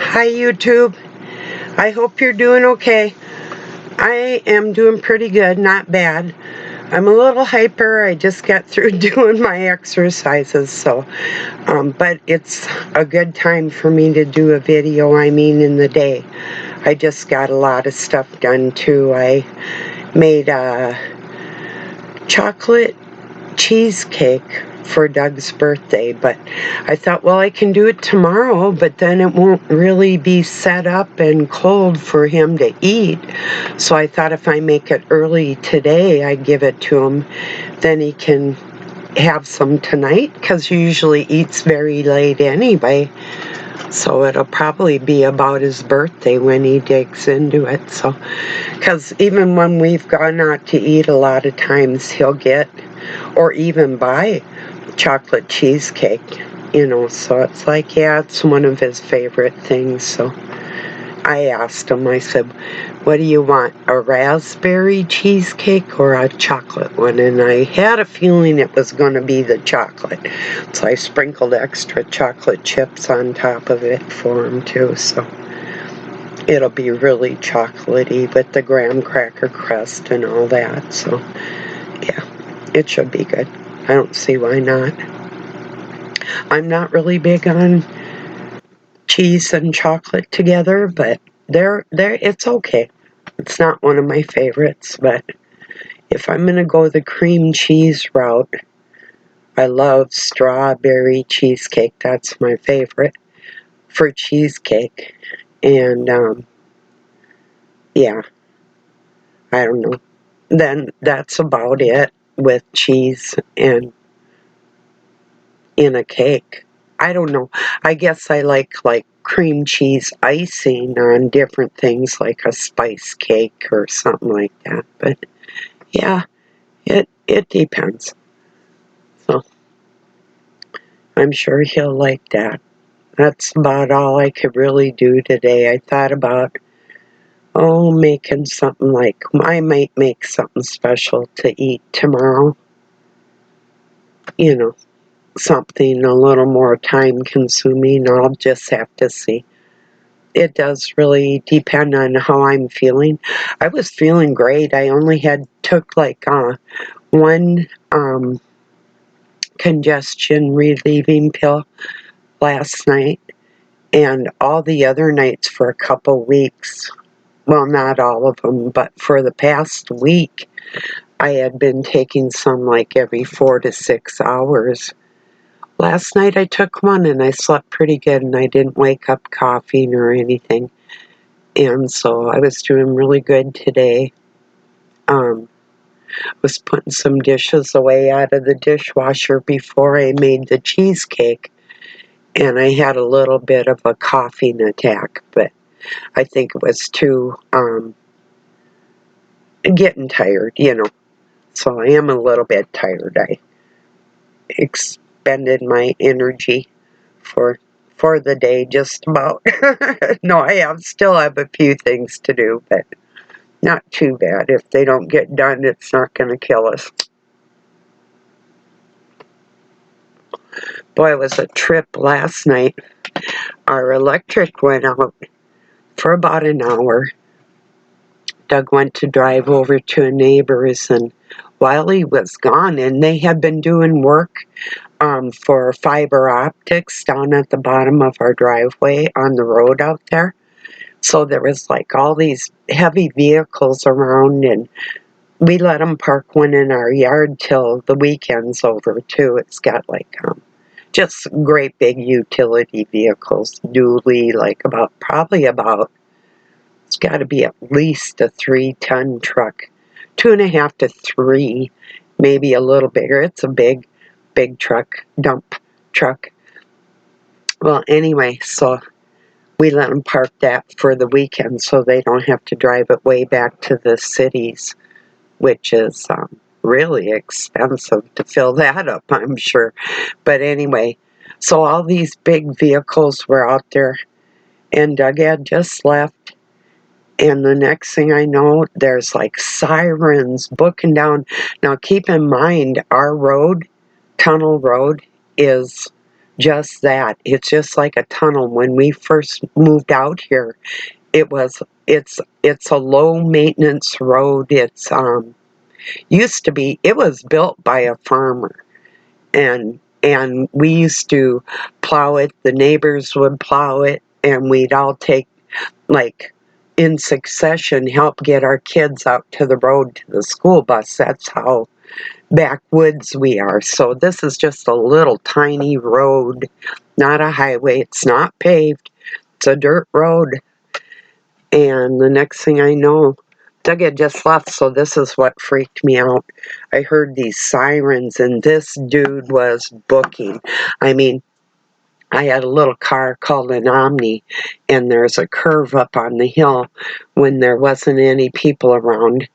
Hi YouTube. I hope you're doing okay. I am doing pretty good, not bad. I'm a little hyper. I just got through doing my exercises, but it's a good time for me to do a video, in the day. I just got a lot of stuff done too. I made a chocolate cheesecake for Doug's birthday, but I thought, well, I can do it tomorrow, but then it won't really be set up and cold for him to eat. So I thought if I make it early today, I give it to him, then he can have some tonight, because he usually eats very late anyway. So it'll probably be about his birthday when he digs into it. So, because even when we've gone out to eat, a lot of times he'll get or even buy chocolate cheesecake, so it's like, yeah, it's one of his favorite things. So I asked him, I said, what do you want, a raspberry cheesecake or a chocolate one? And I had a feeling it was going to be the chocolate, so I sprinkled extra chocolate chips on top of it for him too, so it'll be really chocolatey with the graham cracker crust and all that. So yeah, it should be good. I don't see why not. I'm not really big on cheese and chocolate together, but it's okay. It's not one of my favorites, but if I'm gonna go the cream cheese route, I love strawberry cheesecake. That's my favorite for cheesecake. And yeah, I don't know. Then that's about it with cheese and in a cake. I don't know. I guess I like cream cheese icing on different things, like a spice cake or something like that. But yeah, it depends. So I'm sure he'll like that. That's about all I could really do today. I thought about, making something like, I might make something special to eat tomorrow. Something a little more time consuming. I'll just have to see. It does really depend on how I'm feeling. I was feeling great. I only took one congestion relieving pill last night, and all the other nights for a couple weeks, well, not all of them, but for the past week, I had been taking some every 4 to 6 hours. Last night I took one and I slept pretty good, and I didn't wake up coughing or anything. And so I was doing really good today. Was putting some dishes away out of the dishwasher before I made the cheesecake, and I had a little bit of a coughing attack, but I think it was too getting tired, So I am a little bit tired. I expended my energy for the day, just about. No, I still have a few things to do, but not too bad. If they don't get done, it's not going to kill us. Boy, it was a trip last night. Our electric went out for about an hour. Doug went to drive over to a neighbor's, and while he was gone, and they had been doing work for fiber optics down at the bottom of our driveway on the road out there. So there was all these heavy vehicles around, and we let them park one in our yard till the weekend's over too. It's got just great big utility vehicles, dually, probably about, it's got to be at least a 3-ton truck, 2.5 to 3, maybe a little bigger. It's a big truck, dump truck. Well, anyway, so we let them park that for the weekend so they don't have to drive it way back to the cities, which is really expensive to fill that up, I'm sure. But anyway, so all these big vehicles were out there, and Doug had just left, and the next thing I know, there's sirens booking down. Now keep in mind, our road, Tunnel Road, is just that. It's just like a tunnel. When we first moved out here, it's a low maintenance road. It's used to be, it was built by a farmer, and we used to plow it. The neighbors would plow it, and we'd all take, like, in succession, help get our kids out to the road to the school bus. That's how backwoods we are. So this is just a little tiny road, not a highway. It's not paved. It's a dirt road. And the next thing I know, Doug had just left, so this is what freaked me out. I heard these sirens, and this dude was booking. I mean, I had a little car called an Omni, and there's a curve up on the hill when there wasn't any people around.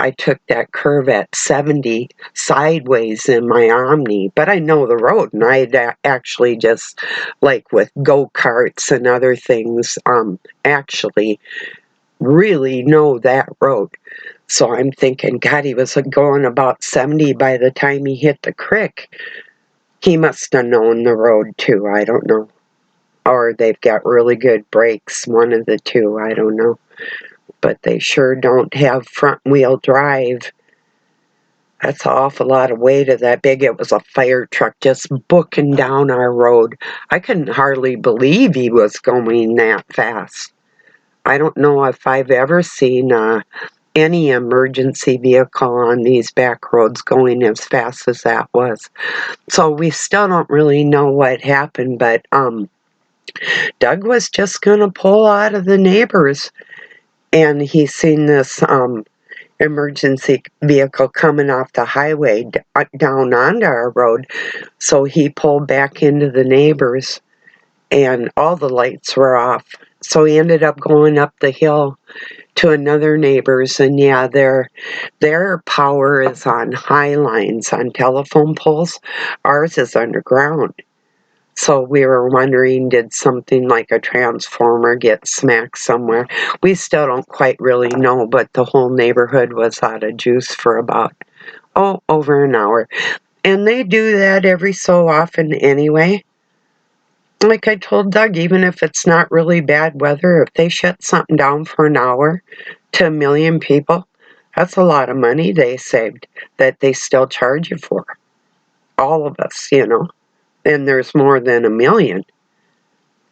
I took that curve at 70 sideways in my Omni, but I know the road, and I'd actually just, like with go-karts and other things, actually really know that road. So I'm thinking, God, he was going about 70 by the time he hit the creek. He must have known the road too, I don't know. Or they've got really good brakes, one of the two, I don't know. But they sure don't have front wheel drive. That's an awful lot of weight of that big. It was a fire truck just booking down our road. I couldn't hardly believe he was going that fast. I don't know if I've ever seen any emergency vehicle on these back roads going as fast as that was. So we still don't really know what happened, but Doug was just going to pull out of the neighbors, and he seen this emergency vehicle coming off the highway down onto our road. So he pulled back into the neighbors, and all the lights were off. So he ended up going up the hill to another neighbor's, and yeah, their power is on high lines, on telephone poles. Ours is underground. So we were wondering, did something like a transformer get smacked somewhere? We still don't quite really know, but the whole neighborhood was out of juice for about, over an hour. And they do that every so often anyway. Like I told Doug, even if it's not really bad weather, if they shut something down for an hour to 1 million people, that's a lot of money they saved that they still charge you for. All of us, And there's more than 1 million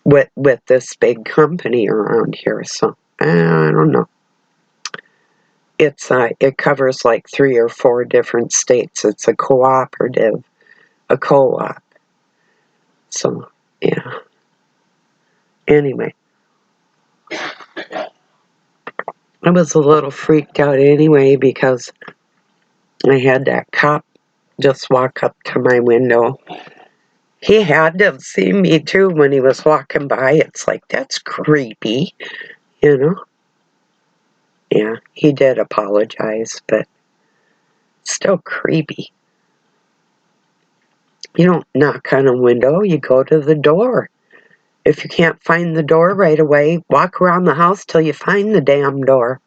with this big company around here. So I don't know. It covers like 3 or 4 different states. It's a cooperative, a co-op. So yeah. Anyway, I was a little freaked out anyway because I had that cop just walk up to my window. He had to have seen me too when he was walking by. It's like, that's creepy, you know? Yeah, he did apologize, but still creepy. You don't knock on a window, you go to the door. If you can't find the door right away, walk around the house till you find the damn door.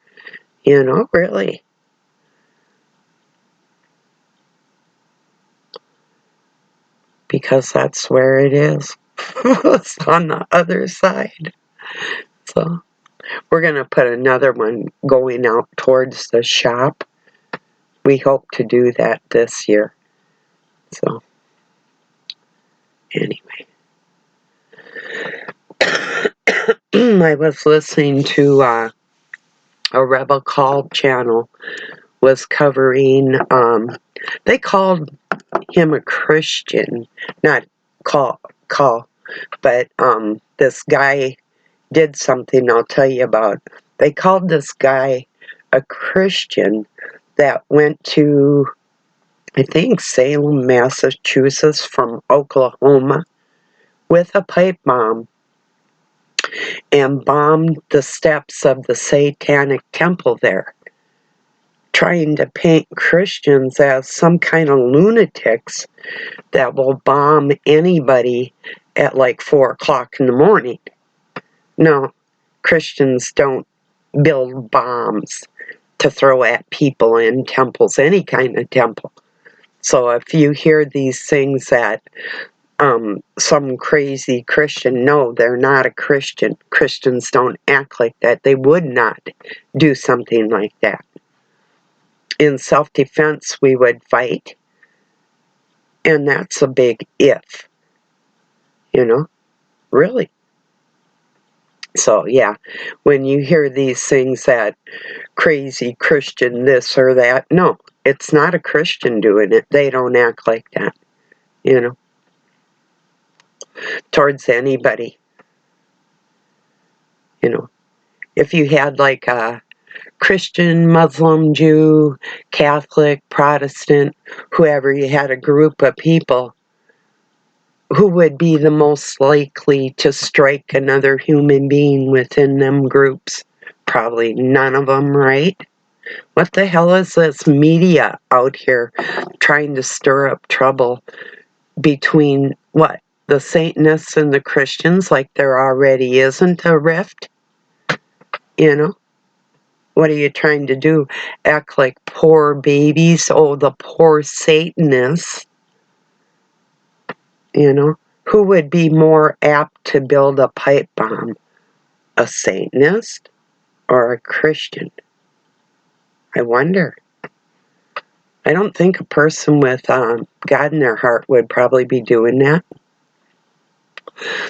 Really. Because that's where it is. It's on the other side. So we're going to put another one going out towards the shop. We hope to do that this year. So anyway. I was listening to a Rebel Call channel was covering, they called him a Christian, not call, but this guy did something I'll tell you about. They called this guy a Christian that went to, I think, Salem, Massachusetts from Oklahoma with a pipe bomb and bombed the steps of the Satanic Temple there, trying to paint Christians as some kind of lunatics that will bomb anybody at like 4 o'clock in the morning. No, Christians don't build bombs to throw at people in temples, any kind of temple. So if you hear these things that some crazy Christian, no, they're not a Christian. Christians don't act like that. They would not do something like that. In self-defense, we would fight, and that's a big if, really. So, yeah, when you hear these things that crazy Christian this or that, no, it's not a Christian doing it. They don't act like that, towards anybody. If you had like a Christian, Muslim, Jew, Catholic, Protestant, whoever, you had a group of people, who would be the most likely to strike another human being within them groups? Probably none of them, right? What the hell is this media out here trying to stir up trouble between what? The Satanists and the Christians, like there already isn't a rift? What are you trying to do? Act like poor babies? Oh, the poor Satanists. Who would be more apt to build a pipe bomb? A Satanist or a Christian? I wonder. I don't think a person with God in their heart would probably be doing that.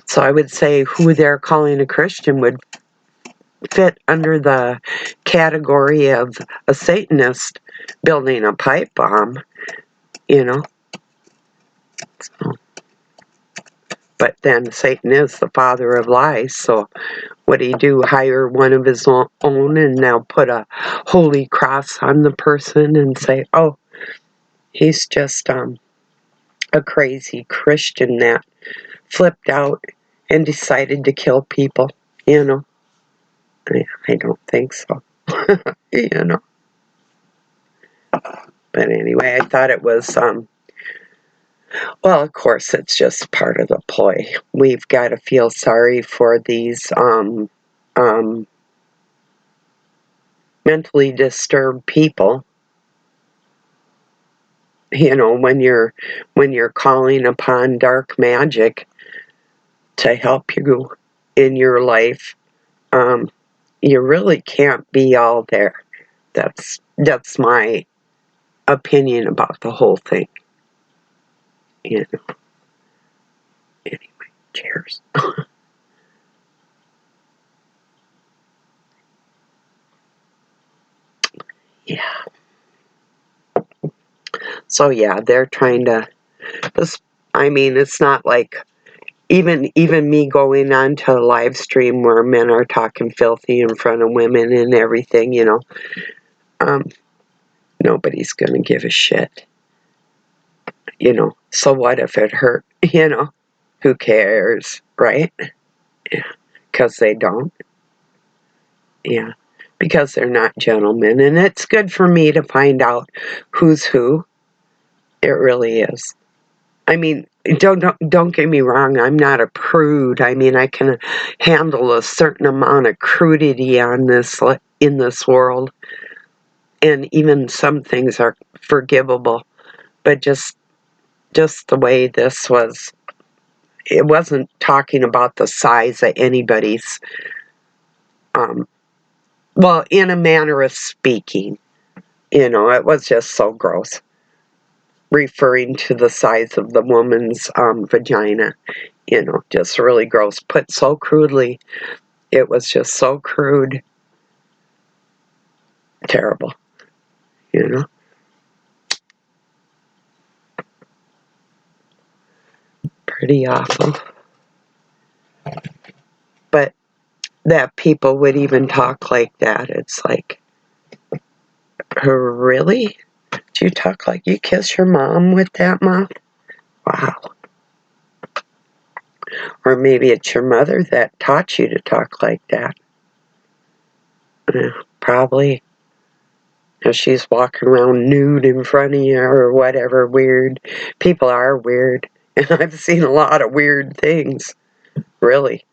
So I would say who they're calling a Christian would fit under the category of a Satanist building a pipe bomb, So, but then Satan is the father of lies, so what do? Hire one of his own and now put a holy cross on the person and say, oh, he's just a crazy Christian that flipped out and decided to kill people, I don't think so, But anyway, I thought it was, well, of course, it's just part of the ploy. We've got to feel sorry for these mentally disturbed people, when you're calling upon dark magic to help you in your life, you really can't be all there. That's my opinion about the whole thing. Anyway, cheers. Yeah. So yeah, they're trying to. It's not like even me going on to a live stream where men are talking filthy in front of women and everything. Nobody's gonna give a shit. So what if it hurt? Who cares, right? Yeah, because they don't. Yeah, because they're not gentlemen, and it's good for me to find out who's who. It really is. Don't get me wrong. I'm not a prude. I can handle a certain amount of crudity in this world, and even some things are forgivable. But just the way this was, it wasn't talking about the size of anybody's. Well, in a manner of speaking, it was just so gross, referring to the size of the woman's vagina. Just really gross. Put so crudely. It was just so crude. Terrible. Pretty awful. But that people would even talk like that. It's like, really? Do you talk like you kiss your mom with that mouth? Wow. Or maybe it's your mother that taught you to talk like that. Probably. If she's walking around nude in front of you or whatever, weird. People are weird. And I've seen a lot of weird things. Really.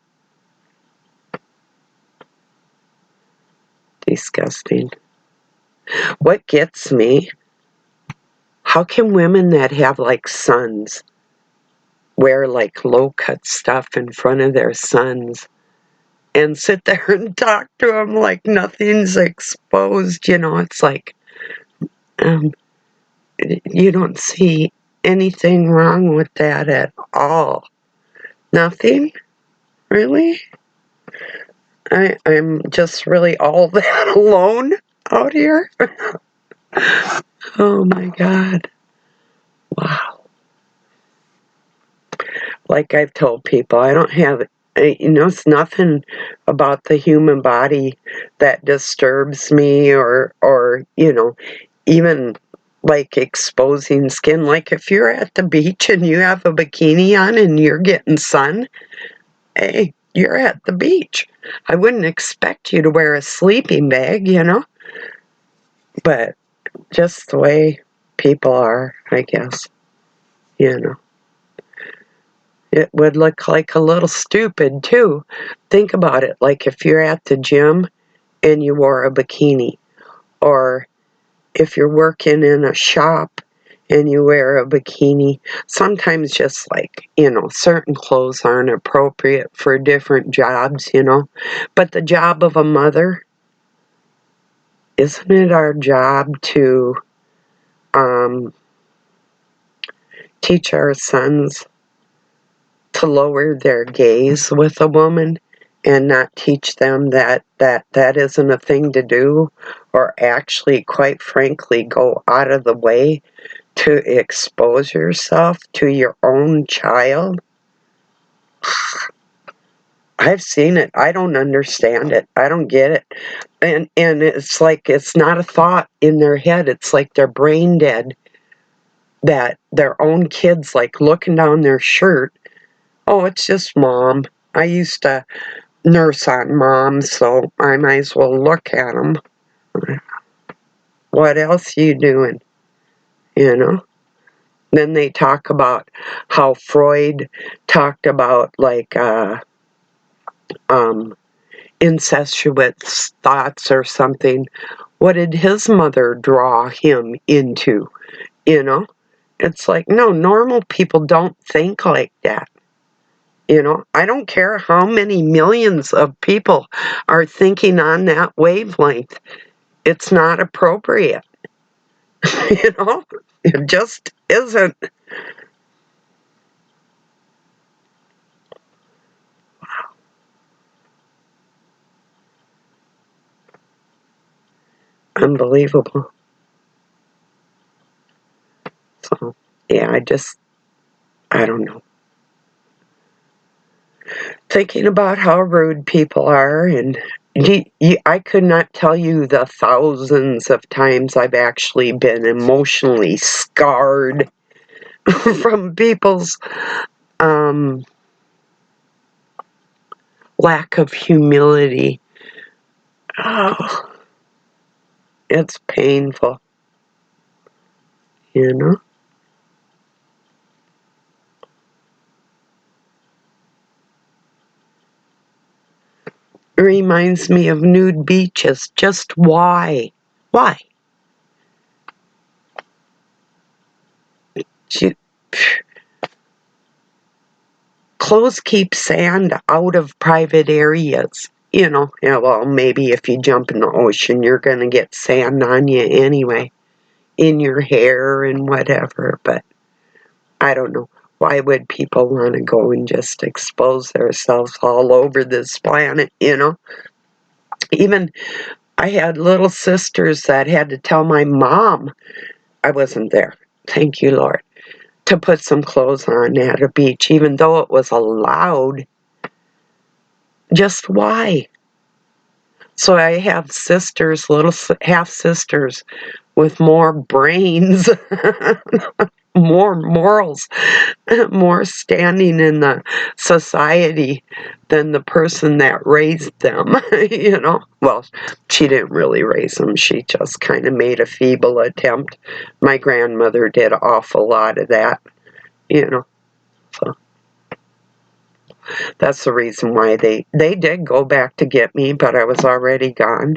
Disgusting. What gets me, how can women that have like sons wear like low-cut stuff in front of their sons and sit there and talk to them like nothing's exposed? You know, it's like, um, you don't see anything wrong with that at all. Nothing? Really? I'm just really all that alone out here? Oh my God. Wow. Like I've told people, I don't have, it's nothing about the human body that disturbs me or, even like exposing skin. Like if you're at the beach and you have a bikini on and you're getting sun, hey, you're at the beach. I wouldn't expect you to wear a sleeping bag, but just the way people are, I guess, you know. It would look like a little stupid too. Think about it, like if you're at the gym and you wore a bikini, or if you're working in a shop and you wear a bikini. Sometimes just like, certain clothes aren't appropriate for different jobs, But the job of a mother, isn't it our job to teach our sons to lower their gaze with a woman and not teach them that isn't a thing to do, or actually, quite frankly, go out of the way to expose yourself to your own child? I've seen it. I don't understand it. I don't get it. And it's like it's not a thought in their head. It's like they're brain dead, that their own kids like looking down their shirt. Oh, it's just mom. I used to nurse on mom, so I might as well look at them. What else you doing? Then they talk about how Freud talked about like incestuous thoughts or something. What did his mother draw him into? It's like, no, normal people don't think like that. I don't care how many millions of people are thinking on that wavelength. It's not appropriate. It just isn't. Unbelievable. So, yeah, I don't know. Thinking about how rude people are, and I could not tell you the thousands of times I've actually been emotionally scarred from people's lack of humility. Oh, it's painful, you know? It reminds me of nude beaches. Just why? Why? She, clothes keep sand out of private areas. Yeah, well, maybe if you jump in the ocean, you're going to get sand on you anyway, in your hair and whatever, but I don't know. Why would people want to go and just expose themselves all over this planet, Even I had little sisters that had to tell my mom, I wasn't there, thank you, Lord, to put some clothes on at a beach, even though it was allowed. Just why? So I have sisters, little half sisters, with more brains, more morals, more standing in the society than the person that raised them, Well, she didn't really raise them. She just kind of made a feeble attempt. My grandmother did an awful lot of that, So that's the reason why they did go back to get me, but I was already gone.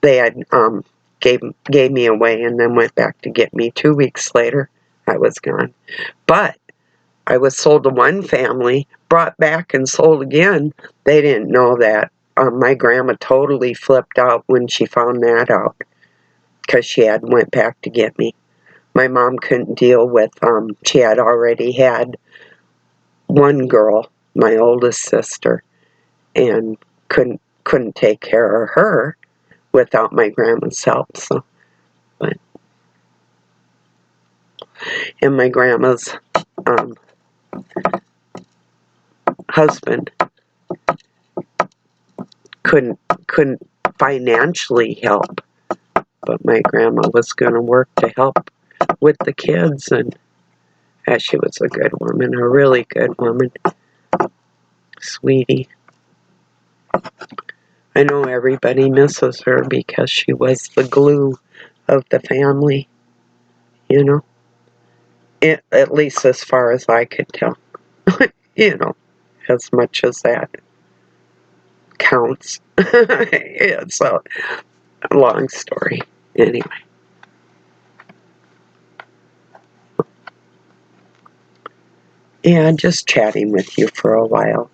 They had gave me away and then went back to get me. 2 weeks later, I was gone. But I was sold to one family, brought back and sold again. They didn't know that. My grandma totally flipped out when she found that out because she had went back to get me. My mom couldn't deal with, she had already had one girl, my oldest sister, and couldn't take care of her without my grandma's help. So, but and my grandma's husband couldn't financially help, but my grandma was going to work to help with the kids, and she was a good woman, a really good woman, sweetie. I know everybody misses her because she was the glue of the family, you know. At least as far as I could tell, you know, as much as that counts. It's a long story. Anyway. Yeah, just chatting with you for a while.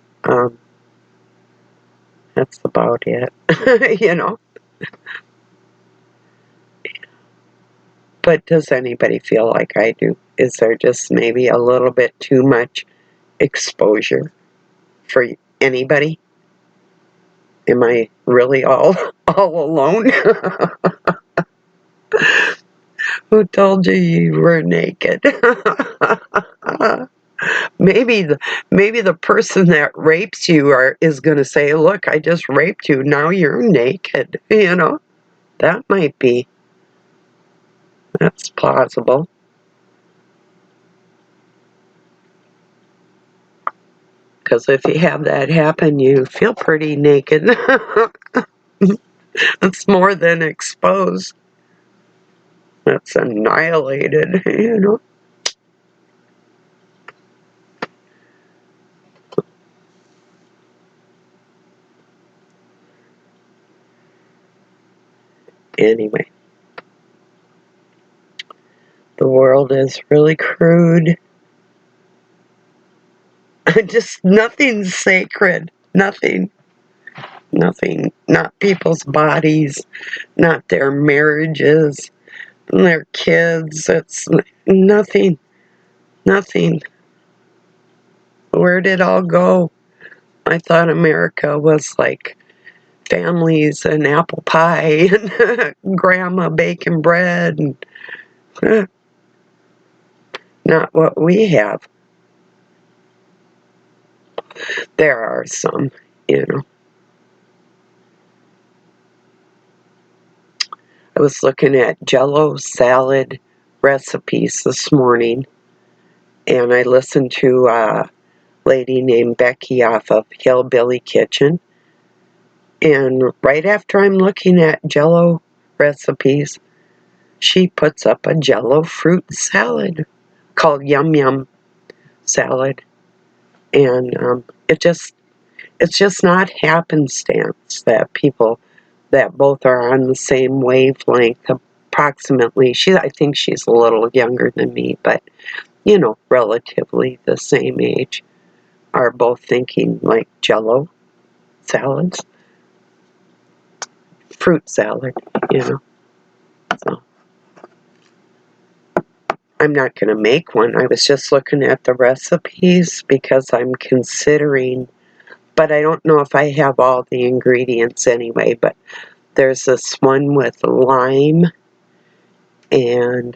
That's about it, you know. But does anybody feel like I do? Is there just maybe a little bit too much exposure for anybody? Am I really all alone? Who told you you were naked? maybe the person that rapes you is going to say, "Look, I just raped you. Now you're naked." You know, that might be. That's plausible. Because if you have that happen, you feel pretty naked. It's more than exposed. That's annihilated, you know. Anyway, the world is really crude. Just nothing's sacred. Nothing. Nothing. Not people's bodies, not their marriages, their kids. It's nothing. Nothing. Where did it all go? I thought America was like families and apple pie and grandma baking bread, and not what we have. There are some, you know. I was looking at Jello salad recipes this morning, and I listened to a lady named Becky off of Hillbilly Kitchen. And right after I'm looking at Jello recipes, she puts up a Jello fruit salad called Yum Yum salad, and it's just not happenstance that people that both are on the same wavelength approximately. I think she's a little younger than me, but you know, relatively the same age, are both thinking like Jello salads, fruit salad, you know. So I'm not going to make one. I was just looking at the recipes because I'm considering, but I don't know if I have all the ingredients anyway. But there's this one with lime and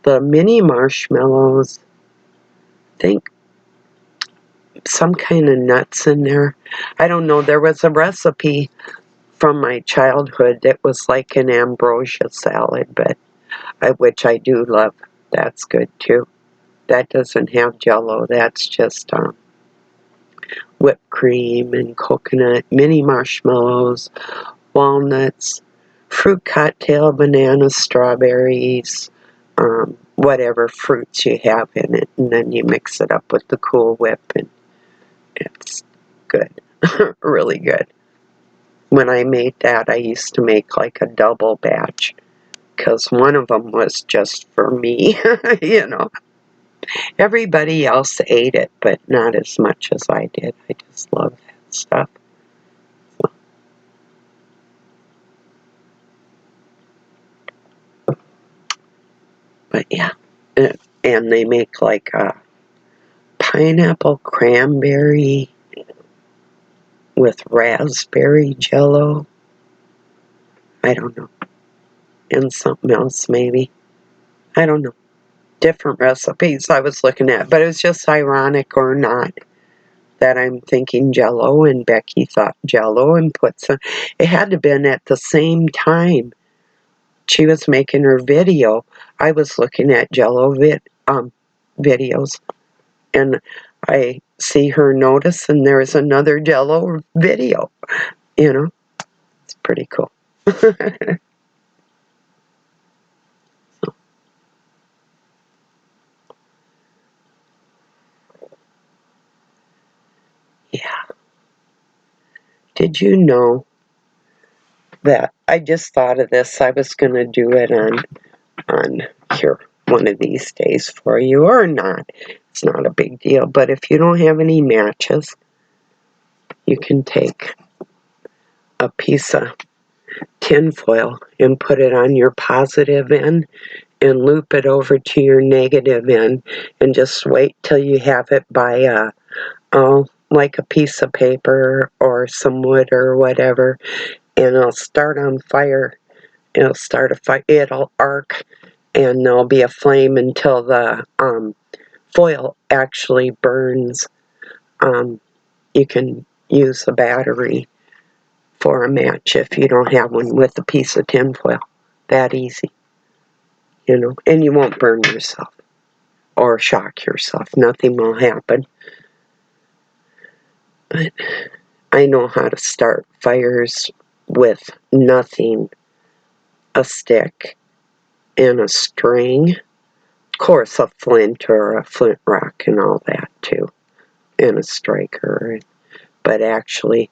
the mini marshmallows. I think some kind of nuts in there. I don't know. There was a recipe from my childhood that was like an ambrosia salad, but which I do love. That's good too. That doesn't have Jello. That's just whipped cream and coconut, mini marshmallows, walnuts, fruit cocktail, bananas, strawberries, whatever fruits you have in it, and then you mix it up with the Cool Whip, and it's good, really good. When I made that, I used to make like a double batch because one of them was just for me, you know. Everybody else ate it, but not as much as I did. I just love that stuff. But yeah, and they make like a pineapple cranberry with raspberry jello. I don't know. And something else maybe. I don't know. Different recipes I was looking at. But it was just ironic or not that I'm thinking jello and Becky thought jello and put some. It had to have been at the same time she was making her video. I was looking at jello videos. And I see her notice and there's another jello video. You know, it's pretty cool. Yeah. Did you know that I just thought of this? I was going to do it on here one of these days for you or not. It's not a big deal. But if you don't have any matches, you can take a piece of tinfoil and put it on your positive end and loop it over to your negative end and just wait till you have it by like a piece of paper or some wood or whatever, and it'll start on fire. It'll start a fire. It'll arc, and there'll be a flame until the foil actually burns. You can use a battery for a match if you don't have one with a piece of tinfoil. That easy, you know, and you won't burn yourself or shock yourself. Nothing will happen. But I know how to start fires with nothing, a stick and a string. Of course, a flint or a flint rock and all that too, and a striker. But actually,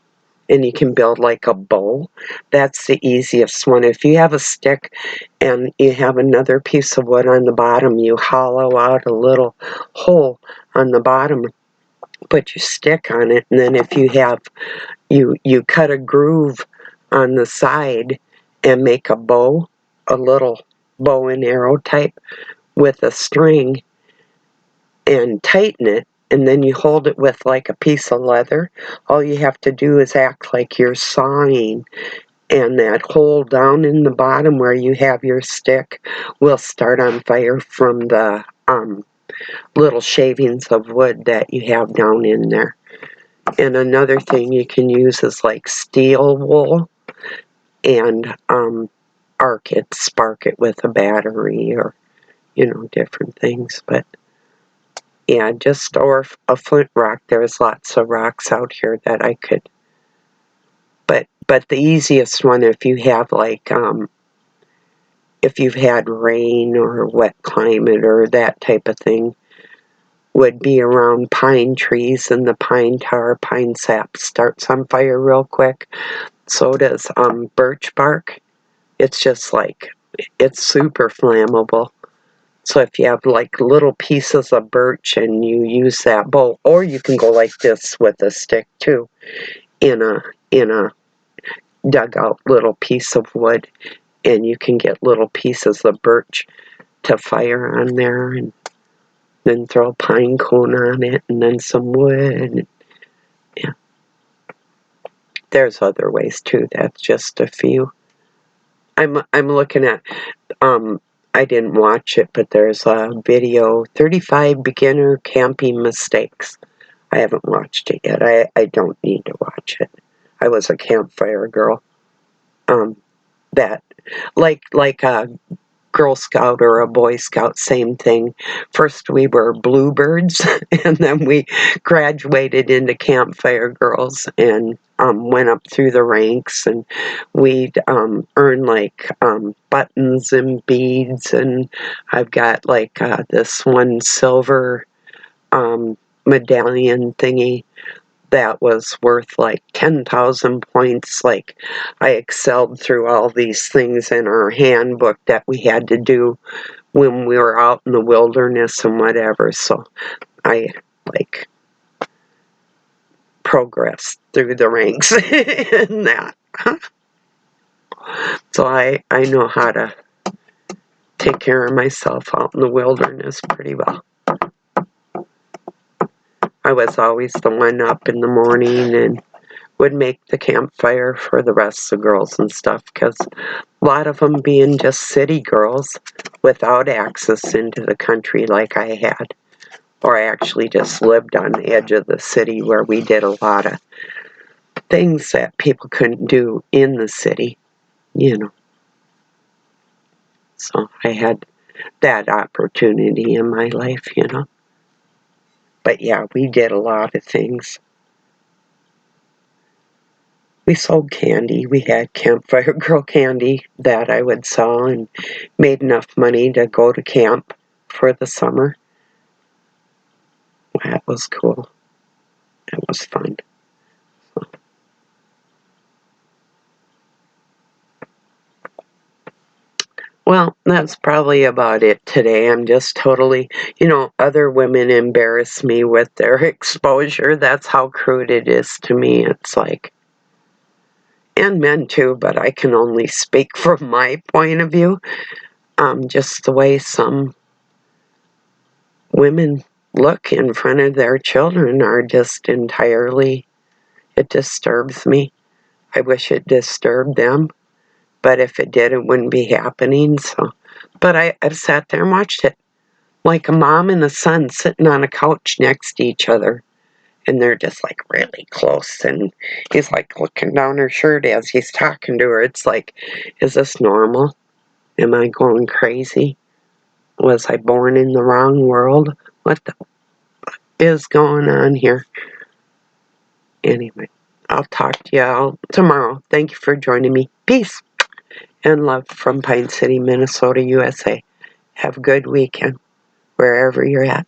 and you can build like a bow. That's the easiest one. If you have a stick and you have another piece of wood on the bottom, you hollow out a little hole on the bottom, put your stick on it, and then if you have, you cut a groove on the side and make a bow, a little bow and arrow type with a string and tighten it, and then you hold it with like a piece of leather. All you have to do is act like you're sawing, and that hole down in the bottom where you have your stick will start on fire from the little shavings of wood that you have down in there. And another thing you can use is like steel wool and arc it, spark it with a battery or, you know, different things. But yeah, just, or a flint rock. There's lots of rocks out here that I could, but the easiest one, if you have like, if you've had rain or wet climate or that type of thing, would be around pine trees, and the pine tar, pine sap starts on fire real quick. So does birch bark. It's just like, it's super flammable. So if you have like little pieces of birch and you use that bowl, or you can go like this with a stick too, in a dug out little piece of wood, and you can get little pieces of birch to fire on there, and then throw a pine cone on it, and then some wood. Yeah, there's other ways too. That's just a few. I'm looking at I didn't watch it, but there's a video, 35 beginner camping mistakes. I haven't watched it yet. I don't need to watch it. I was a campfire girl. That like a Girl Scout or a Boy Scout, same thing. First we were bluebirds, and then we graduated into campfire girls and went up through the ranks, and we'd earn like buttons and beads, and I've got like this one silver medallion thingy that was worth like 10,000 points. Like, I excelled through all these things in our handbook that we had to do when we were out in the wilderness and whatever. So I like progressed through the ranks in that. So I know how to take care of myself out in the wilderness pretty well. I was always the one up in the morning and would make the campfire for the rest of the girls and stuff, because a lot of them being just city girls without access into the country like I had, or I actually just lived on the edge of the city where we did a lot of things that people couldn't do in the city, you know. So I had that opportunity in my life, you know. But yeah, we did a lot of things. We sold candy. We had Campfire Girl candy that I would sell and made enough money to go to camp for the summer. That was cool. It was fun. Well, that's probably about it today. I'm just totally, other women embarrass me with their exposure. That's how crude it is to me. It's like, and men too, but I can only speak from my point of view. Just the way some women look in front of their children are just entirely, it disturbs me. I wish it disturbed them, but if it did, it wouldn't be happening. So, but I've sat there and watched it, like a mom and a son sitting on a couch next to each other, and they're just like really close, and he's like looking down her shirt as he's talking to her. It's like, is this normal? Am I going crazy? Was I born in the wrong world? What the is going on here? Anyway, I'll talk to y'all tomorrow. Thank you for joining me. Peace and love from Pine City, Minnesota, USA. Have a good weekend wherever you're at.